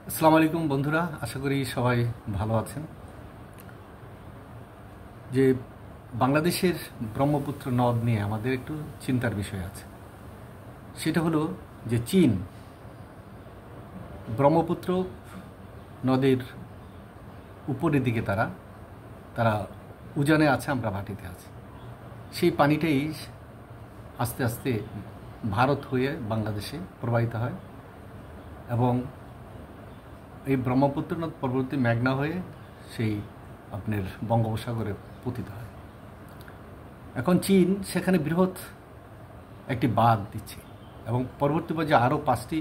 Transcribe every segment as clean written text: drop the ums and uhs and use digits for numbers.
আসসালামু আলাইকুম বন্ধুরা, আশা করি সবাই ভালো আছেন। যে বাংলাদেশের ব্রহ্মপুত্র নদ নিয়ে আমাদের একটু চিন্তার বিষয় আছে। সেটা হলো যে চীন ব্রহ্মপুত্র নদের উপরের দিকে তারা তারা উজানে আছে, আমরা ভাটিতে আছি। সেই পানিটাই আস্তে আস্তে ভারত হয়ে বাংলাদেশে প্রবাহিত হয় এবং এই ব্রহ্মপুত্র নদ পরবর্তী মেঘনা হয়ে সেই আপনার বঙ্গোপসাগরে পতিত হয়। এখন চীন সেখানে বৃহৎ একটি বাঁধ দিচ্ছে এবং পরবর্তী পর্যায়ে আরও 5টি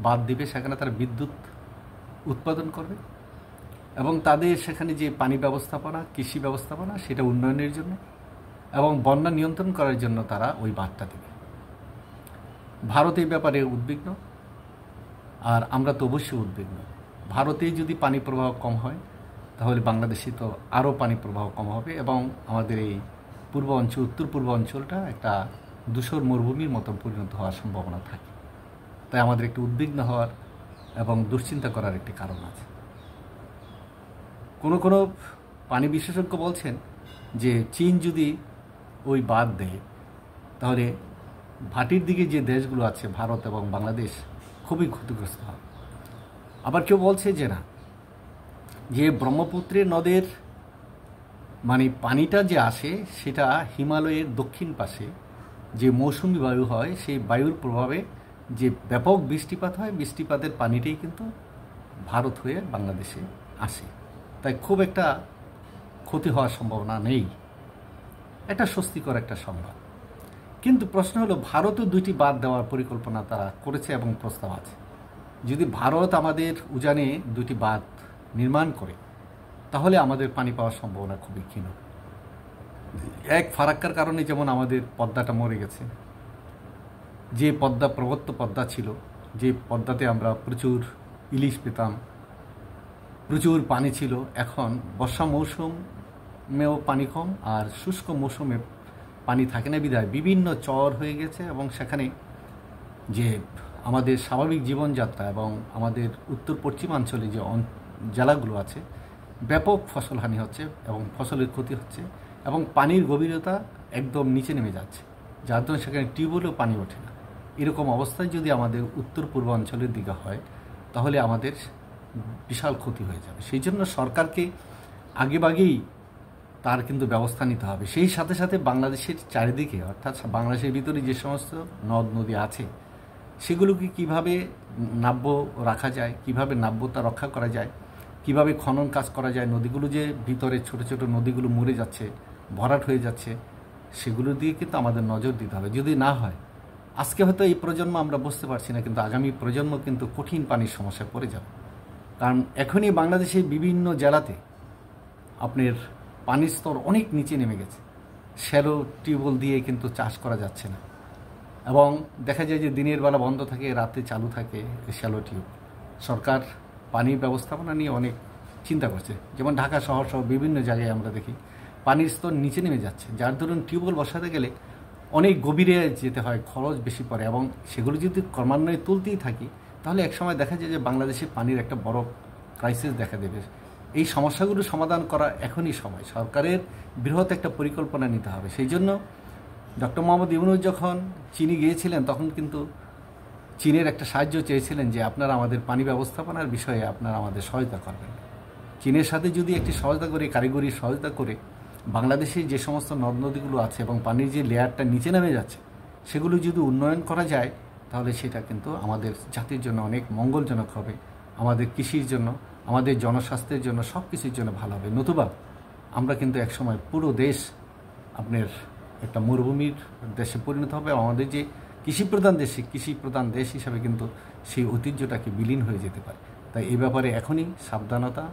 বাঁধ দিবে। সেখানে তারা বিদ্যুৎ উৎপাদন করবে এবং তাদের সেখানে যে পানি ব্যবস্থাপনা, কৃষি ব্যবস্থাপনা, সেটা উন্নয়নের জন্য এবং বন্যা নিয়ন্ত্রণ করার জন্য তারা ওই বাঁধটা দেবে। ভারত এই ব্যাপারে উদ্বিগ্ন, আর আমরা তো অবশ্যই উদ্বিগ্ন। ভারতে যদি পানি প্রবাহ কম হয় তাহলে বাংলাদেশে তো আরও পানি প্রবাহ কম হবে এবং আমাদের এই উত্তর পূর্ব অঞ্চলটা একটা ধূসর মরুভূমির মতো পরিণত হওয়ার সম্ভাবনা থাকে। তাই আমাদের একটু উদ্বিগ্ন হওয়ার এবং দুশ্চিন্তা করার একটি কারণ আছে। কোনো কোনো পানি বিশেষজ্ঞ বলছেন যে চীন যদি ওই বাঁধ দেয় তাহলে ভাটির দিকে যে দেশগুলো আছে, ভারত এবং বাংলাদেশ, খুবই ক্ষতিগ্রস্ত হবে। আবার কেউ বলছে যে না, যে ব্রহ্মপুত্রের নদের পানিটা যে আসে সেটা হিমালয়ের দক্ষিণ পাশে যে মৌসুমি বায়ু হয়, সেই বায়ুর প্রভাবে যে ব্যাপক বৃষ্টিপাত হয়, বৃষ্টিপাতের পানিটাই কিন্তু ভারত হয়ে বাংলাদেশে আসে। তাই খুব একটা ক্ষতি হওয়ার সম্ভাবনা নেই, একটা স্বস্তিকর একটা সংবাদ। কিন্তু প্রশ্ন হলো, ভারতও 2টি বাঁধ দেওয়ার পরিকল্পনা তারা করেছে এবং প্রস্তাব আছে। যদি ভারত আমাদের উজানে 2টি বাঁধ নির্মাণ করে তাহলে আমাদের পানি পাওয়ার সম্ভাবনা খুবই ক্ষীণ। এক ফারাক্কার কারণে যেমন আমাদের পদ্মাটা মরে গেছে। যে পদ্মা প্রবত্ত পদ্মা ছিল, যে পদ্মাতে আমরা প্রচুর ইলিশ পেতাম, প্রচুর পানি ছিল, এখন বর্ষা মৌসুমেও পানি কম আর শুষ্ক মৌসুমে পানি থাকে না বিধায় বিভিন্ন চর হয়ে গেছে এবং সেখানে যে আমাদের স্বাভাবিক জীবনযাত্রা এবং আমাদের উত্তর পশ্চিমাঞ্চলে যে জেলাগুলো আছে, ব্যাপক ফসলহানি হচ্ছে এবং ফসলের ক্ষতি হচ্ছে এবং পানির গভীরতা একদম নিচে নেমে যাচ্ছে, যার জন্য সেখানে টিউবওয়েলেও পানি ওঠে না। এরকম অবস্থায় যদি আমাদের উত্তর পূর্বাঞ্চলের দিকে হয় তাহলে আমাদের বিশাল ক্ষতি হয়ে যাবে। সেই জন্য সরকারকে আগেভাগেই তার কিন্তু ব্যবস্থা নিতে হবে। সেই সাথে সাথে বাংলাদেশের চারিদিকে, অর্থাৎ বাংলাদেশের ভিতরে যে সমস্ত নদ নদী আছে সেগুলোকে কিভাবে নাব্য রাখা যায়, কিভাবে নাব্যতা রক্ষা করা যায়, কিভাবে খনন কাজ করা যায়, নদীগুলো যে ভিতরে ছোট ছোট নদীগুলো মরে যাচ্ছে, ভরাট হয়ে যাচ্ছে, সেগুলো দিয়ে কিন্তু আমাদের নজর দিতে হবে। যদি না হয়, আজকে হয়তো এই প্রজন্ম আমরা বুঝতে পারছি না, কিন্তু আগামী প্রজন্ম কিন্তু কঠিন পানির সমস্যায় পড়ে যাবে। কারণ এখনই বাংলাদেশের বিভিন্ন জেলাতে আপনার পানির স্তর অনেক নিচে নেমে গেছে। শ্যালো টিউবওয়েল দিয়ে কিন্তু চাষ করা যাচ্ছে না এবং দেখা যায় যে দিনের বেলা বন্ধ থাকে, রাতে চালু থাকে শ্যালো টিউব। সরকার পানির ব্যবস্থাপনা নিয়ে অনেক চিন্তা করছে। যেমন ঢাকা শহর সহ বিভিন্ন জায়গায় আমরা দেখি পানির স্তর নিচে নেমে যাচ্ছে, যার ধরুন টিউবওয়েল বসাতে গেলে অনেক গভীরে যেতে হয়, খরচ বেশি পড়ে এবং সেগুলো যদি ক্রমান্বয়ে তুলতেই থাকি তাহলে একসময় দেখা যায় যে বাংলাদেশে পানির একটা বড় ক্রাইসিস দেখা দেবে। এই সমস্যাগুলো সমাধান করা এখনই সময়। সরকারের বৃহৎ একটা পরিকল্পনা নিতে হবে। সেই জন্য ডক্টর মোহাম্মদ ইউনূস যখন চীনে গিয়েছিলেন তখন কিন্তু চীনের একটা সাহায্য চেয়েছিলেন যে আপনারা আমাদের পানি ব্যবস্থাপনার বিষয়ে আপনারা আমাদের সহায়তা করবেন। চীনের সাথে যদি একটি সহায়তা করে, কারিগরি সহায়তা করে, বাংলাদেশের যে সমস্ত নদ নদীগুলো আছে এবং পানির যে লেয়ারটা নিচে নেমে যাচ্ছে সেগুলো যদি উন্নয়ন করা যায় তাহলে সেটা কিন্তু আমাদের জাতির জন্য অনেক মঙ্গলজনক হবে, আমাদের কৃষির জন্য, আমাদের জনস্বাস্থ্যের জন্য, সব কিছুর জন্য ভালো হবে। নতুবা আমরা কিন্তু একসময় পুরো দেশ আপনার একটা মরুভূমির দেশে পরিণত হবে। আমাদের যে কৃষিপ্রধান দেশ হিসাবে কিন্তু সেই ঐতিহ্যটাকে বিলীন হয়ে যেতে পারে। তাই এই ব্যাপারে এখনই সাবধানতা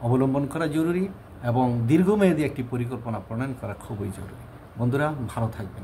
অবলম্বন করা জরুরি এবং দীর্ঘমেয়াদী একটি পরিকল্পনা প্রণয়ন করা খুবই জরুরি। বন্ধুরা, ভালো থাকবেন।